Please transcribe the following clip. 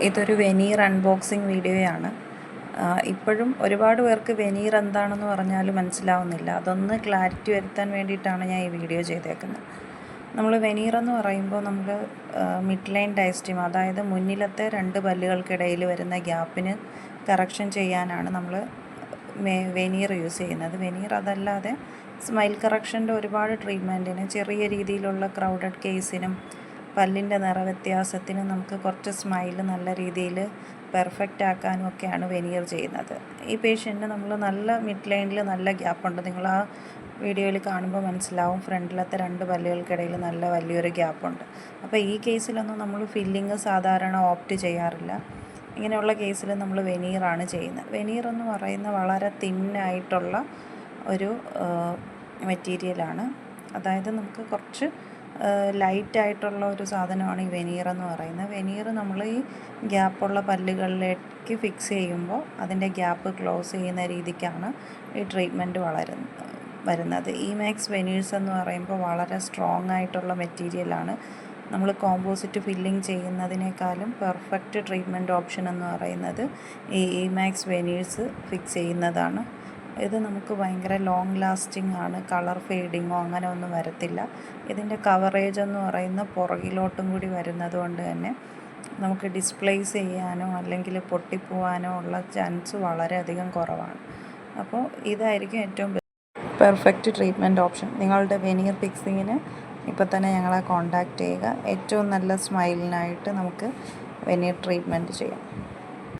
ഇതൊരു veneer unboxing വീഡിയോയാണ്. ഇപ്പോഴും ഒരുപാട് പേർക്ക് വെനീർ എന്താണെന്ന് പറഞ്ഞാൽ മനസ്സിലാവുന്നില്ല. അതൊന്ന് ക്ലാരിറ്റി വരുത്താൻ വേണ്ടിയിട്ടാണ് ഞാൻ ഈ വീഡിയോ ചെയ്തേക്കുന്നത്. നമ്മൾ വെനീർ എന്ന് പറയുമ്പോൾ നമ്മൾ മിഡ് ലൈൻ ഡയസ്റ്റീമ, അതായത് മുന്നിലത്തെ 2 പല്ലുകൾക്കിടയിൽ വരുന്ന ഗ്യാപ്പിന് കറക്ഷൻ ചെയ്യാനാണ് നമ്മൾ വെനീർ യൂസ് ചെയ്യുന്നത്. വെനീർ അതല്ലാതെ സ്മൈൽ കറക്ഷൻ്റെ ഒരുപാട് ട്രീറ്റ്മെൻറ്റിന്, ചെറിയ രീതിയിലുള്ള ക്രൗഡഡ് കേസിനും പല്ലിൻ്റെ നിറവ്യത്യാസത്തിനും നമുക്ക് കുറച്ച് സ്മൈൽ നല്ല രീതിയിൽ പെർഫെക്റ്റ് ആക്കാനും ഒക്കെയാണ് വെനീർ ചെയ്യുന്നത്. ഈ പേഷ്യൻറ്റിന് നമ്മൾ നല്ല മിഡ് ലൈനിൽ നല്ല ഗ്യാപ്പുണ്ട്. നിങ്ങൾ ആ വീഡിയോയിൽ കാണുമ്പോൾ മനസ്സിലാവും, ഫ്രണ്ടിലത്തെ 2 പല്ലുകൾക്കിടയിൽ നല്ല വലിയൊരു ഗ്യാപ്പുണ്ട്. അപ്പോൾ ഈ കേസിലൊന്നും നമ്മൾ ഫില്ലിങ് സാധാരണ ഓപ്റ്റ് ചെയ്യാറില്ല. ഇങ്ങനെയുള്ള കേസിൽ നമ്മൾ വെനീറാണ് ചെയ്യുന്നത്. വെനീർ എന്ന് പറയുന്ന വളരെ തിന്നായിട്ടുള്ള ഒരു മെറ്റീരിയലാണ്. അതായത് നമുക്ക് കുറച്ച് ലൈറ്റായിട്ടുള്ള ഒരു സാധനമാണ് ഈ വെനീർ എന്ന് പറയുന്നത്. വെനീർ നമ്മൾ ഈ ഗ്യാപ്പുള്ള പല്ലുകളിലേക്ക് ഫിക്സ് ചെയ്യുമ്പോൾ അതിൻ്റെ ഗ്യാപ്പ് ക്ലോസ് ചെയ്യുന്ന രീതിക്കാണ് ഈ ട്രീറ്റ്മെൻറ്റ് വരുന്നത്. ഇമാക്സ് വെനീഴ്സ് എന്ന് പറയുമ്പോൾ വളരെ സ്ട്രോങ് ആയിട്ടുള്ള മെറ്റീരിയലാണ്. നമ്മൾ കോമ്പോസിറ്റ് ഫില്ലിംഗ് ചെയ്യുന്നതിനേക്കാളും പെർഫെക്റ്റ് ട്രീറ്റ്മെൻറ്റ് ഓപ്ഷൻ എന്ന് പറയുന്നത് ഈ ഇമാക്സ് വെനീഴ്സ് ഫിക്സ് ചെയ്യുന്നതാണ്. ഇത് നമുക്ക് ഭയങ്കര ലോങ് ലാസ്റ്റിംഗ് ആണ്. കളർ ഫെയ്ഡിങ്ങോ അങ്ങനെ ഒന്നും വരത്തില്ല. ഇതിൻ്റെ കവറേജ് എന്ന് പറയുന്ന പുറകിലോട്ടും കൂടി വരുന്നത് കൊണ്ട് തന്നെ നമുക്ക് ഡിസ്പ്ലേസ് ചെയ്യാനോ അല്ലെങ്കിൽ പൊട്ടിപ്പോവാനോ ഉള്ള ചാൻസ് വളരെയധികം കുറവാണ്. അപ്പോൾ ഇതായിരിക്കും ഏറ്റവും പെർഫെക്റ്റ് ട്രീറ്റ്മെൻറ്റ് ഓപ്ഷൻ. നിങ്ങളുടെ വെനീർ ഫിക്സിങ്ങിന് ഇപ്പോൾ തന്നെ ഞങ്ങളെ കോൺടാക്റ്റ് ചെയ്യുക. ഏറ്റവും നല്ല സ്മൈലിനായിട്ട് നമുക്ക് വെനീർ ട്രീറ്റ്മെൻറ്റ് ചെയ്യാം.